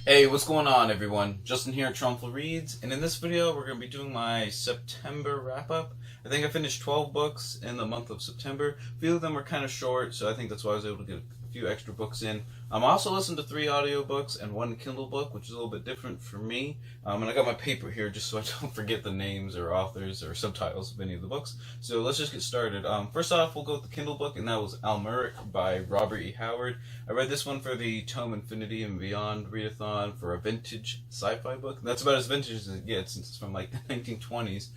Hey, what's going on, everyone? Justin here at Trumpful Reads, and in this video we're going to be doing my September wrap-up. I think I finished 12 books in the month of September. A few of them were kind of short, so I think that's why I was able to get a few extra books in. I also listened to 3 audiobooks and 1 Kindle book, which is a little bit different for me. And I got my paper here just so I don't forget the names or authors or subtitles of any of the books. So let's just get started. First off, we'll go with the Kindle book, and that was Elmer by Robert E. Howard. I read this one for the Tome Infinity and Beyond readathon for a vintage sci-fi book. That's about as vintage as it gets since it's from like the 1920s.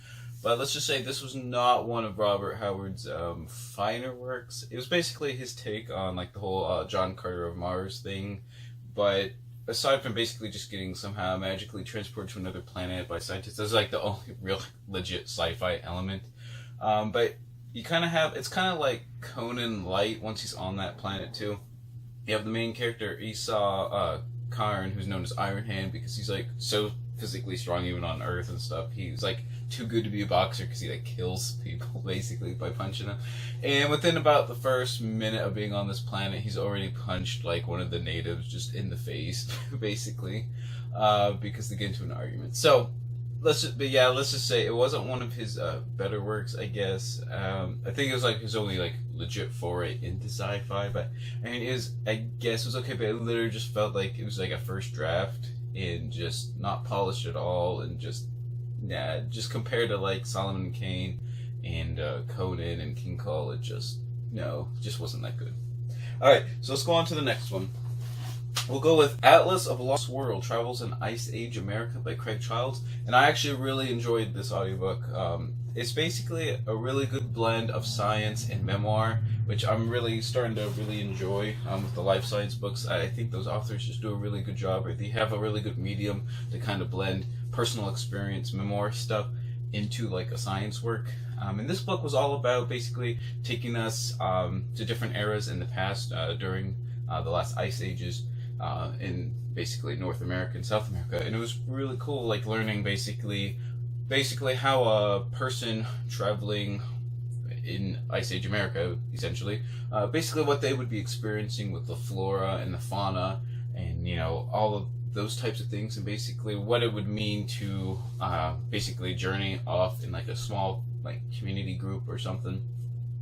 But let's just say this was not one of Robert Howard's finer works. It was basically his take on like the whole John Carter of Mars thing. But aside from basically just getting somehow magically transported to another planet by scientists, that's like the only real legit sci-fi element. But you kind of have, it's kind of like Conan Light once he's on that planet too. You have the main character Esau Karn, who's known as Iron Hand because he's like so physically strong even on Earth and stuff. He's like too good to be a boxer because he like kills people basically by punching them. And within about the first minute of being on this planet, he's already punched like one of the natives just in the face basically because they get into an argument. So let's just say it wasn't one of his better works, I guess. I think it was like his only like legit foray into sci-fi, but I mean I guess it was okay, but it literally just felt like it was like a first draft and just not polished at all, and just compared to like Solomon Kane and Conan and King Cole, it just wasn't that good. Alright, so let's go on to the next one. We'll go with Atlas of a Lost World, Travels in Ice Age America by Craig Childs. And I actually really enjoyed this audiobook. It's basically a really good blend of science and memoir, which I'm really starting to really enjoy with the life science books. I think those authors just do a really good job. They have a really good medium to kind of blend personal experience, memoir stuff into like a science work. And this book was all about basically taking us to different eras in the past during the last ice ages. In basically North America and South America, and it was really cool, like learning basically how a person traveling in Ice Age America, essentially, basically what they would be experiencing with the flora and the fauna, and all of those types of things, and basically what it would mean to basically journey off in like a small like community group or something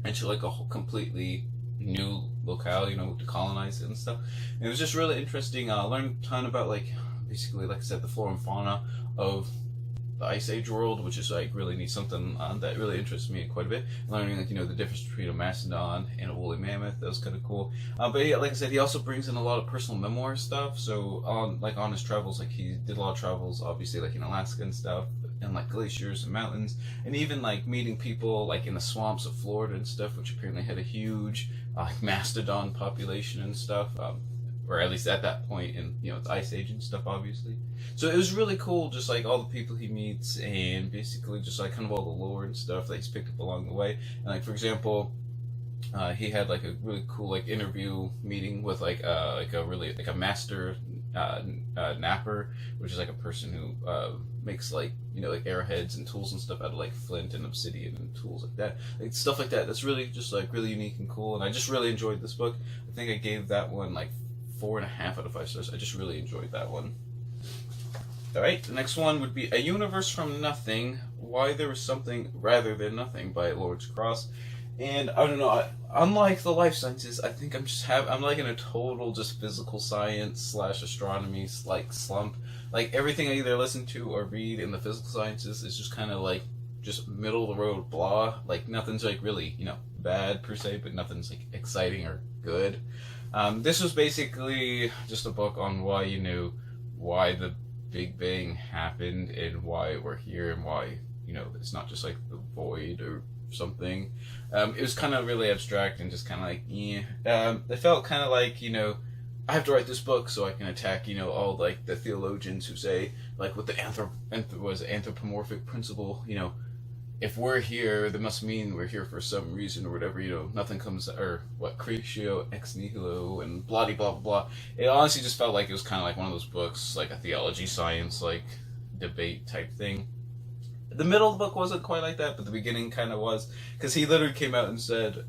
into like a whole completely new locale, to colonize it and stuff. And it was just really interesting. Learned a ton about like basically, like I said, the flora and fauna of the Ice Age world, which is like really neat, something that really interests me quite a bit. Learning like the difference between a mastodon and a woolly mammoth, that was kind of cool. But yeah, like I said, he also brings in a lot of personal memoir stuff. So on his travels, like he did a lot of travels, obviously like in Alaska and stuff, and like glaciers and mountains, and even like meeting people like in the swamps of Florida and stuff, which apparently had a huge mastodon population and stuff, or at least at that point in it's Ice Age and stuff, obviously. So it was really cool, just like all the people he meets, and basically just like kind of all the lore and stuff that he's picked up along the way. And like for example, he had like a really cool like interview meeting with like a master napper, which is like a person who makes like like arrowheads and tools and stuff out of like flint and obsidian and tools like that, like stuff like that. That's really just like really unique and cool, and I just really enjoyed this book. I think I gave that one like 4.5 out of 5 stars. I just really enjoyed that one. Alright, the next one would be A Universe from Nothing, Why There Was Something Rather Than Nothing by Lawrence Cross. And I don't know, unlike the life sciences, I think I'm like in a total just physical science / astronomy like slump. Like everything I either listen to or read in the physical sciences is just kind of like just middle of the road blah. Like nothing's like really bad per se, but nothing's like exciting or good. This was basically just a book on why the Big Bang happened and why we're here and why it's not just like the void or something. It was kind of really abstract and just kind of like it felt kind of like I have to write this book so I can attack all like the theologians who say like with the anthropomorphic principle, if we're here, that must mean we're here for some reason or whatever, nothing comes, or what, creatio ex nihilo and blah blah blah blah. It honestly just felt like it was kind of like one of those books, like a theology science like debate type thing. The middle of the book wasn't quite like that, but the beginning kind of was, because he literally came out and said,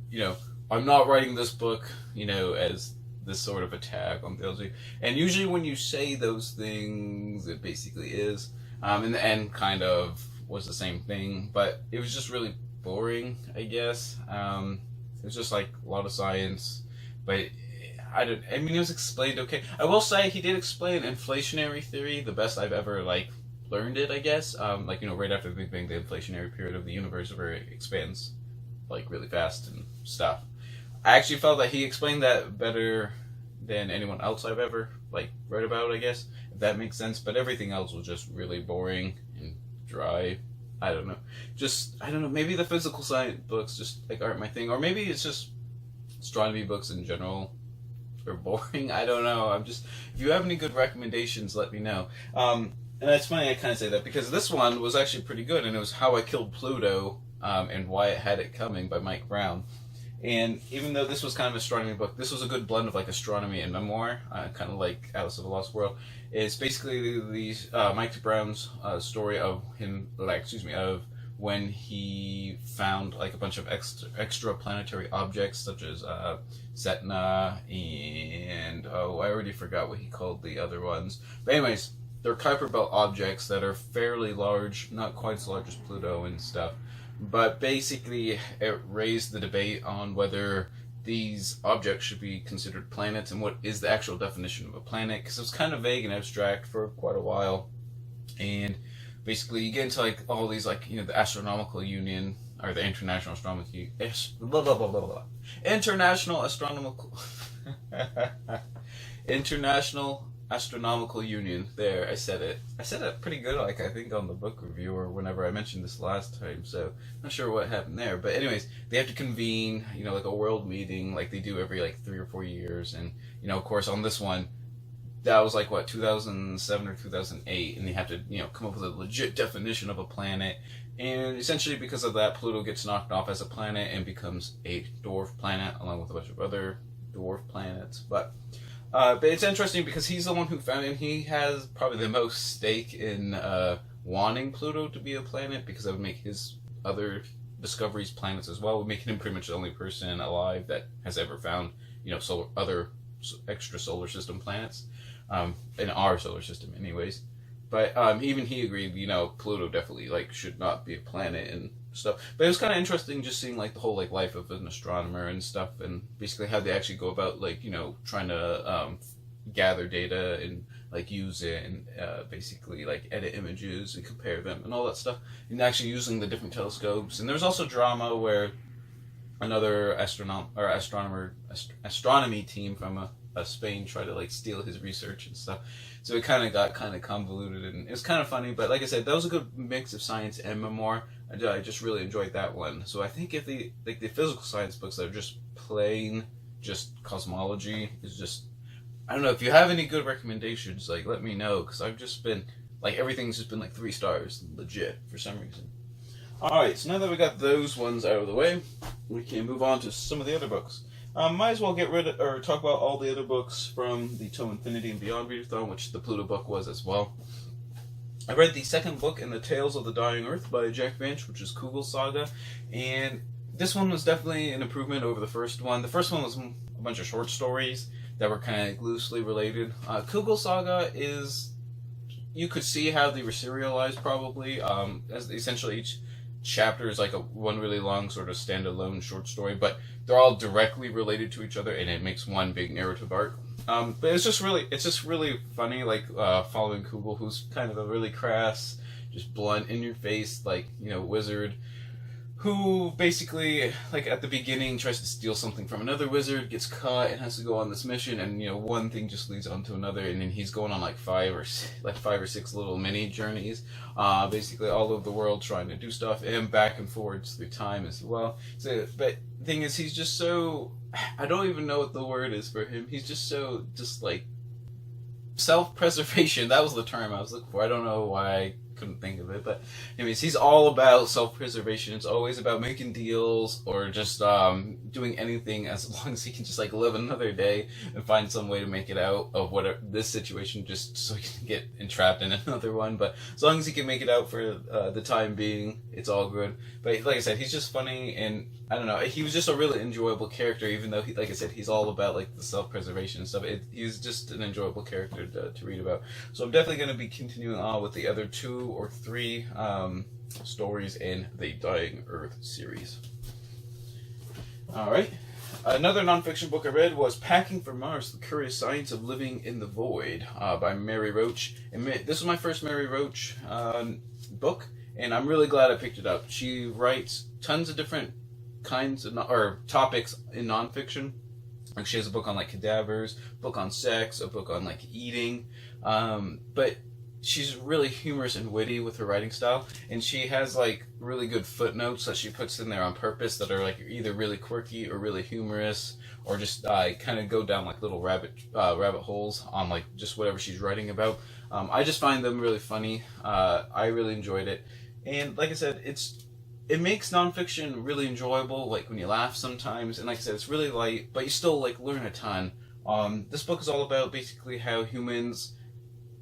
I'm not writing this book, as this sort of attack on theology. And usually when you say those things, it basically is. In the end, kind of was the same thing, but it was just really boring, I guess. It was just like a lot of science, but I mean, it was explained okay. I will say he did explain inflationary theory the best I've ever like learned it, I guess. Like, you know, right after the Big Bang, the inflationary period of the universe where it expands like really fast and stuff. I actually felt that he explained that better than anyone else I've ever like read about, I guess, if that makes sense. But everything else was just really boring and dry. I don't know. Maybe the physical science books just like aren't my thing, or maybe it's just astronomy books in general are boring. I don't know. If you have any good recommendations, let me know. And it's funny I kind of say that because this one was actually pretty good, and it was How I Killed Pluto, and Why It Had It Coming by Mike Brown. And even though this was kind of an astronomy book, this was a good blend of like astronomy and memoir, kind of like Alice of the Lost World. It's basically Mike Brown's story of of when he found like a bunch of extra planetary objects such as Setna and I already forgot what he called the other ones. But anyways, they're Kuiper Belt objects that are fairly large, not quite as large as Pluto and stuff. But basically, it raised the debate on whether these objects should be considered planets and what is the actual definition of a planet, because it was kind of vague and abstract for quite a while. And basically, you get into like all these like, you know, the Astronomical Union or the International Astronomical International Astronomical International Astronomical Union. There, I said it. I said it pretty good, like I think on the book review or whenever I mentioned this last time. So not sure what happened there, but anyways, they have to convene, you know, like a world meeting, like they do every like 3 or 4 years, and you know, of course, on this one, that was like what 2007 or 2008, and they have to, you know, come up with a legit definition of a planet. And essentially, because of that, Pluto gets knocked off as a planet and becomes a dwarf planet, along with a bunch of other dwarf planets. But it's interesting because he's the one who found it, and he has probably the most stake in wanting Pluto to be a planet, because that would make his other discoveries planets as well, would make him pretty much the only person alive that has ever found, you know, other extra solar system planets, in our solar system anyways. But even he agreed, you know, Pluto definitely like should not be a planet and stuff. But it was kind of interesting just seeing like the whole like life of an astronomer and stuff, and basically how they actually go about like, you know, trying to gather data and like use it and basically like edit images and compare them and all that stuff, and actually using the different telescopes. And there was also drama where another astronomy team from Spain tried to like steal his research and stuff. So it kind of got kind of convoluted, and it was kind of funny. But like I said, that was a good mix of science and memoir. I just really enjoyed that one. So I think if the physical science books that are just plain just cosmology is just, I don't know, if you have any good recommendations, like let me know, because I've just been like, everything's just been like 3 stars legit for some reason. Alright, so now that we got those ones out of the way, we can move on to some of the other books. Might as well get rid of, or talk about all the other books from the Till Infinity and Beyond readathon, which the Pluto book was as well. I read the second book in the Tales of the Dying Earth by Jack Vance, which is Coogler Saga, and this one was definitely an improvement over the first one. The first one was a bunch of short stories that were kind of loosely related. Coogler Saga is, you could see how they were serialized probably, as essentially each chapter is like one really long sort of standalone short story, but they're all directly related to each other, and it makes one big narrative arc. But it's just really funny, like following Coogler, who's kind of a really crass, just blunt, in your face, like, you know, wizard, who basically, like at the beginning, tries to steal something from another wizard, gets caught, and has to go on this mission, and you know, one thing just leads on to another, and then he's going on like 5 or 6 little mini journeys, basically all over the world trying to do stuff, and back and forwards through time as well. So, but the thing is, he's just so, I don't even know what the word is for him. He's just so, just like, self-preservation. That was the term I was looking for. I don't know why I couldn't think of it, but anyways, he's all about self-preservation. It's always about making deals or just doing anything as long as he can just like live another day and find some way to make it out of whatever this situation, just so he can get entrapped in another one. But as long as he can make it out for the time being, it's all good. But like I said, he's just funny, and I don't know, he was just a really enjoyable character, even though he, like I said, he's all about like the self-preservation and stuff. He's just an enjoyable character to read about. So I'm definitely going to be continuing on with the other 2 or 3 stories in the Dying Earth series. Alright. Another nonfiction book I read was Packing for Mars, The Curious Science of Living in the Void by Mary Roach. And this was my first Mary Roach book, and I'm really glad I picked it up. She writes tons of different kinds of or topics in nonfiction. Like she has a book on like cadavers, a book on sex, a book on like eating, but she's really humorous and witty with her writing style, and she has like really good footnotes that she puts in there on purpose that are like either really quirky or really humorous, or just kind of go down like little rabbit holes on like just whatever she's writing about. I just find them really funny. I really enjoyed it, and like I said, it makes nonfiction really enjoyable, like when you laugh sometimes, and like I said, it's really light, but you still like learn a ton. This book is all about basically how humans,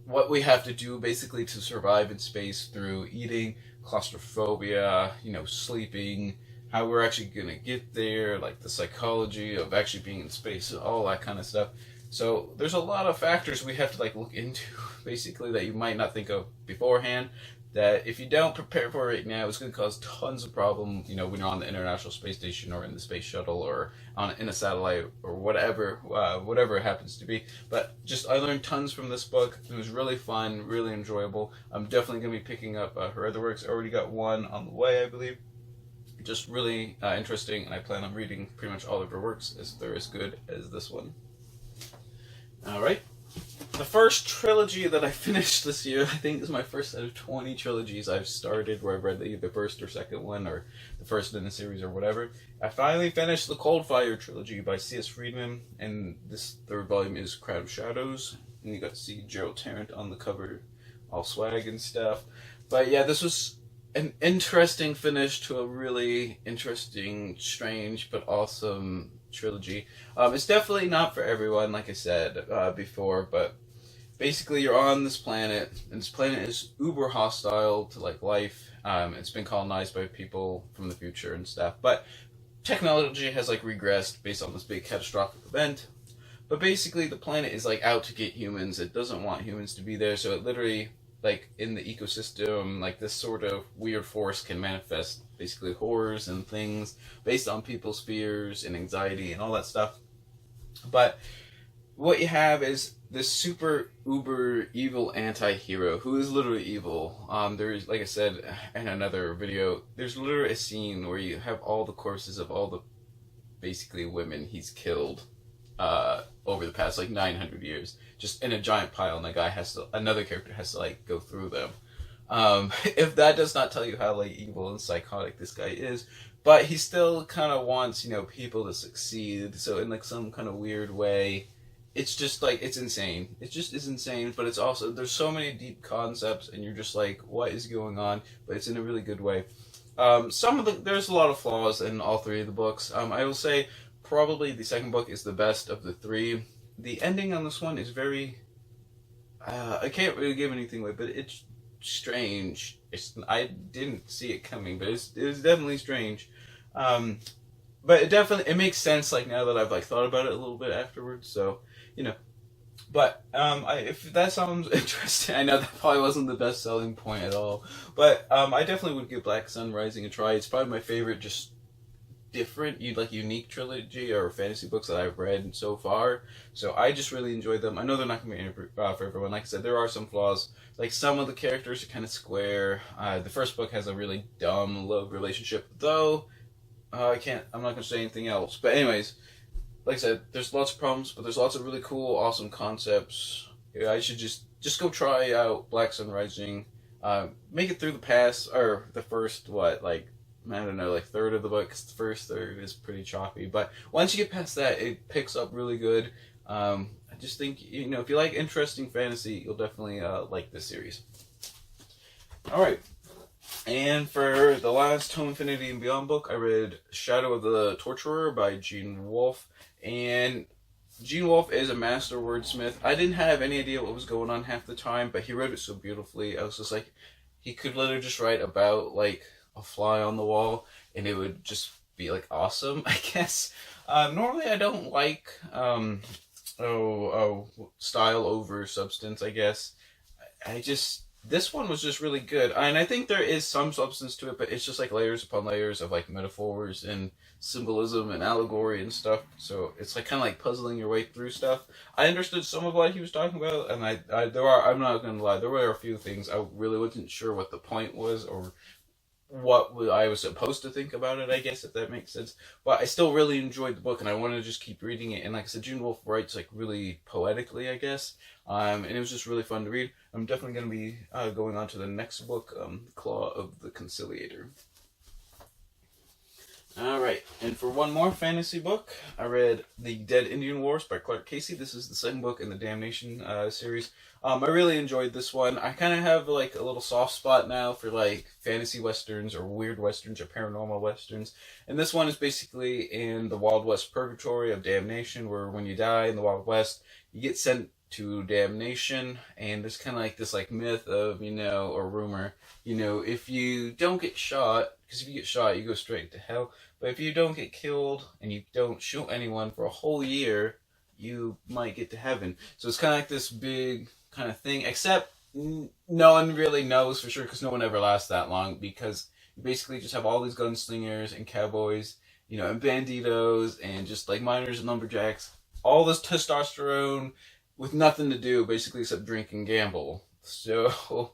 what we have to do basically to survive in space through eating, claustrophobia, sleeping, how we're actually gonna get there, like the psychology of actually being in space, all that kind of stuff. So there's a lot of factors we have to like look into, basically, that you might not think of beforehand, that if you don't prepare for it right now, it's going to cause tons of problems, when you're on the International Space Station or in the space shuttle or in a satellite or whatever it happens to be. But I learned tons from this book. It was really fun, really enjoyable. I'm definitely going to be picking up her other works. I already got one on the way, I believe. Just really interesting, and I plan on reading pretty much all of her works, as they're as good as this one. Alright. The first trilogy that I finished this year, I think, is my first out of 20 trilogies I've started, where I've read either the first or second one, or the first in the series, or whatever. I finally finished the Coldfire trilogy by C.S. Friedman, and this third volume is Crown of Shadows, and you got to see Gerald Tarrant on the cover, all swag and stuff. But yeah, this was an interesting finish to a really interesting, strange, but awesome trilogy. It's definitely not for everyone, like I said before, but basically you're on this planet, and this planet is uber hostile to like life. It's been colonized by people from the future and stuff, but technology has like regressed based on this big catastrophic event. But basically the planet is like out to get humans. It doesn't want humans to be there, so it literally, like in the ecosystem, like this sort of weird force can manifest basically horrors and things based on people's fears and anxiety and all that stuff. But what you have is this super uber evil anti-hero who is literally evil. There's, like I said in another video, there's literally a scene where you have all the corpses of all the basically women he's killed over the past like 900 years, just in a giant pile, and another character has to like go through them. If that does not tell you how like evil and psychotic this guy is, but he still kind of wants people to succeed. So in like some kind of weird way, it's just like, it's insane. It just is insane, but it's also, there's so many deep concepts, and you're just like, what is going on? But it's in a really good way. There's a lot of flaws in all 3 of the books. I will say probably the second book is the best of the 3. The ending on this one is very, I can't really give anything away, but it's strange. I didn't see it coming, but it was definitely strange. But it makes sense like now that I've like thought about it a little bit afterwards. So but if that sounds interesting, I know that probably wasn't the best selling point at all, but I definitely would give Black Sun Rising a try. It's probably my favorite, just different, unique trilogy or fantasy books that I've read so far. So I just really enjoyed them. I know they're not going to be for everyone. Like I said, there are some flaws. Like some of the characters are kind of square. The first book has a really dumb love relationship, though. I'm not going to say anything else. But anyways, like I said, there's lots of problems, but there's lots of really cool, awesome concepts. Yeah, I should just go try out Black Sun Rising. Make it through the first, I don't know, like third of the book, 'cause the first third is pretty choppy. But once you get past that, it picks up really good. I just think, if you like interesting fantasy, you'll definitely like this series. Alright. And for the last Home Infinity and Beyond book, I read Shadow of the Torturer by Gene Wolfe. And Gene Wolfe is a master wordsmith. I didn't have any idea what was going on half the time, but he wrote it so beautifully. I was just like, he could literally just write about, like, a fly on the wall, and it would just be like awesome, I guess. Normally I don't like style over substance, I guess. This one was just really good, and I think there is some substance to it, but it's just like layers upon layers of like metaphors and symbolism and allegory and stuff. So it's like kind of like puzzling your way through stuff. I understood some of what he was talking about, and I'm not gonna lie, there were a few things I really wasn't sure what the point was or what I was supposed to think about it, I guess, if that makes sense. But I still really enjoyed the book, and I want to just keep reading it. And like I said, Gene Wolfe writes like really poetically, I guess. And it was just really fun to read. I'm definitely going to be going on to the next book, Claw of the Conciliator. Alright, and for one more fantasy book, I read The Dead Indian Wars by Clark Casey. This is the second book in the Damnation series. I really enjoyed this one. I kind of have like a little soft spot now for like fantasy westerns or weird westerns or paranormal westerns. And this one is basically in the Wild West purgatory of damnation, where when you die in the Wild West, you get sent to damnation, and there's kind of like this like myth of, or rumor, if you don't get shot, because if you get shot, you go straight to hell. But if you don't get killed and you don't shoot anyone for a whole year, you might get to heaven. So it's kind of like this big kind of thing, except no one really knows for sure, because no one ever lasts that long, because you basically just have all these gunslingers and cowboys, and banditos and just like miners and lumberjacks, all this testosterone with nothing to do basically except drink and gamble. So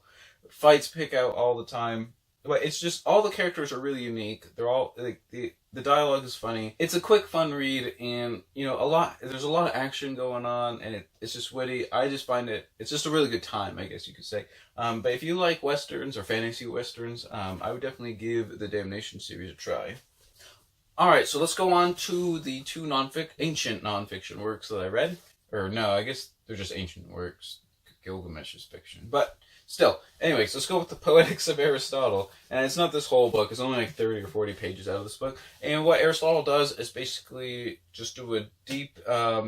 fights pick out all the time. But it's just, all the characters are really unique. They're all like the dialogue is funny. It's a quick, fun read, and there's a lot of action going on, and it's just witty. I just find it's just a really good time, I guess you could say. But if you like westerns or fantasy westerns, I would definitely give the Damnation series a try. All right, so let's go on to the two ancient nonfiction works that I read. Or no, I guess they're just ancient works. Gilgamesh is fiction, but still. Anyways, let's go with the Poetics of Aristotle. And it's not this whole book. It's only like 30 or 40 pages out of this book. And what Aristotle does is basically just do a deep,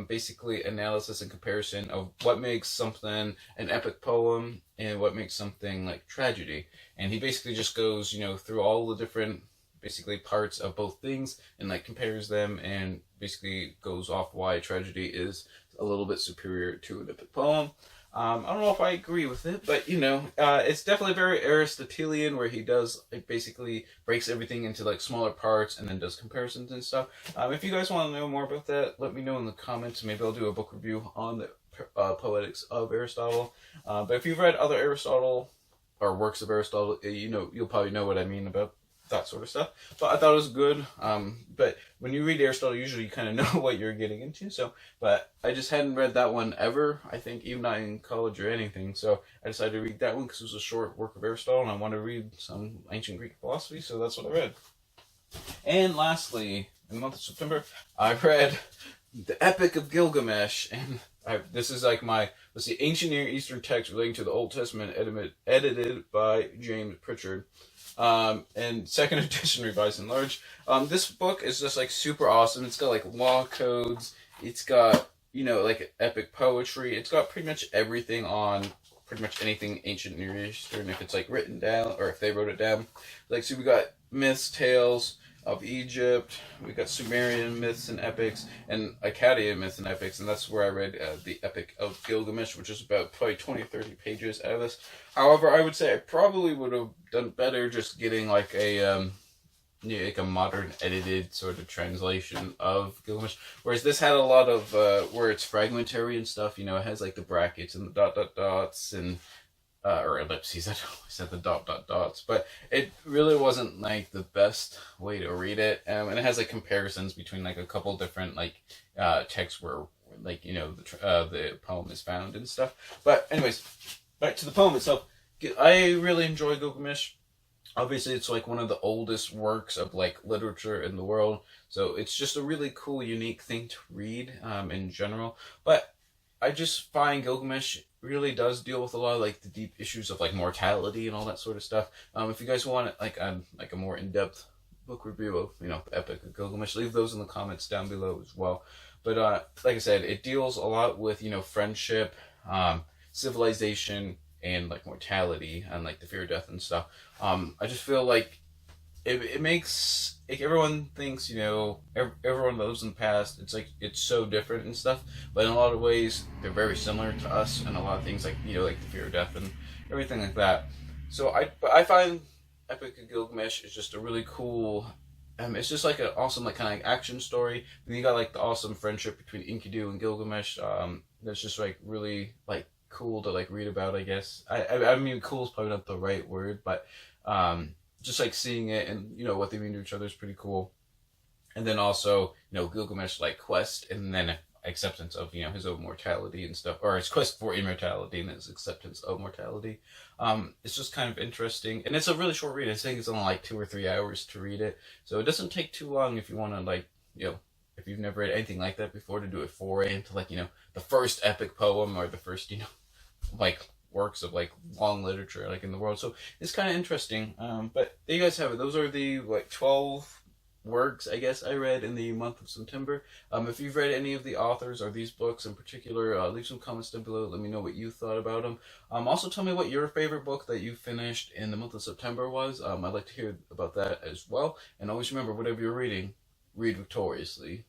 basically analysis and comparison of what makes something an epic poem and what makes something like tragedy. And he basically just goes, through all the different basically parts of both things and like compares them, and basically goes off why tragedy is a little bit superior to an epic poem. I don't know if I agree with it, but it's definitely very Aristotelian, where he does basically breaks everything into like smaller parts and then does comparisons and stuff. If you guys want to know more about that, let me know in the comments. Maybe I'll do a book review on the Poetics of Aristotle. But if you've read other Aristotle or works of Aristotle, you'll probably know what I mean about that sort of stuff. But I thought it was good. But when you read Aristotle, usually you kind of know what you're getting into. But I just hadn't read that one ever, I think, even not in college or anything. So I decided to read that one because it was a short work of Aristotle, and I wanted to read some ancient Greek philosophy, so that's what I read. And lastly, in the month of September, I read the Epic of Gilgamesh, and this is like ancient Near Eastern text relating to the Old Testament, edited by James Pritchard. And second edition, revised and large. This book is just like super awesome. It's got like law codes. It's got, like epic poetry. It's got pretty much everything on pretty much anything ancient Near Eastern, if it's like written down or if they wrote it down. Like, so we got myths, tales of Egypt, we got Sumerian myths and epics, and Akkadian myths and epics, and that's where I read the Epic of Gilgamesh, which is about probably 20 or 30 pages out of this. However, I would say I probably would have done better just getting like a modern edited sort of translation of Gilgamesh, whereas this had a lot of where it's fragmentary and stuff. It has like the brackets and the dot dot dots and or ellipses. I said the dot dot dots, but it really wasn't like the best way to read it. And it has like comparisons between like a couple different like texts where like the poem is found and stuff. But anyways, back to the poem itself. I really enjoy Gilgamesh. Obviously, it's like one of the oldest works of like literature in the world, so it's just a really cool, unique thing to read in general. But I just find Gilgamesh really does deal with a lot of like the deep issues of like mortality and all that sort of stuff. If you guys want like a more in-depth book review of the Epic of Gilgamesh, leave those in the comments down below as well. But like I said, it deals a lot with friendship, civilization, and like mortality and like the fear of death and stuff. I just feel like it makes like everyone thinks, everyone that lives in the past, it's like it's so different and stuff, but in a lot of ways they're very similar to us, and a lot of things like like the fear of death and everything like that. So I find Epic of Gilgamesh is just a really cool. It's just like an awesome like kind of like action story. Then you got like the awesome friendship between Enkidu and Gilgamesh. That's just like really like cool to like read about. I guess I mean cool is probably not the right word, but just like seeing it and what they mean to each other is pretty cool. And then also Gilgamesh like quest and then acceptance of his own mortality and stuff, or his quest for immortality and his acceptance of mortality. It's just kind of interesting, and it's a really short read. I think it's only like 2 or 3 hours to read it, so it doesn't take too long if you want to like if you've never read anything like that before, to do a foray into like the first epic poem or the first like works of like long literature like in the world. So it's kind of interesting. But there you guys have it. Those are the like 12 works I guess I read in the month of September. If you've read any of the authors or these books in particular, leave some comments down below. Let me know what you thought about them. Also tell me what your favorite book that you finished in the month of September was. I'd like to hear about that as well. And always remember, whatever you're reading, read victoriously.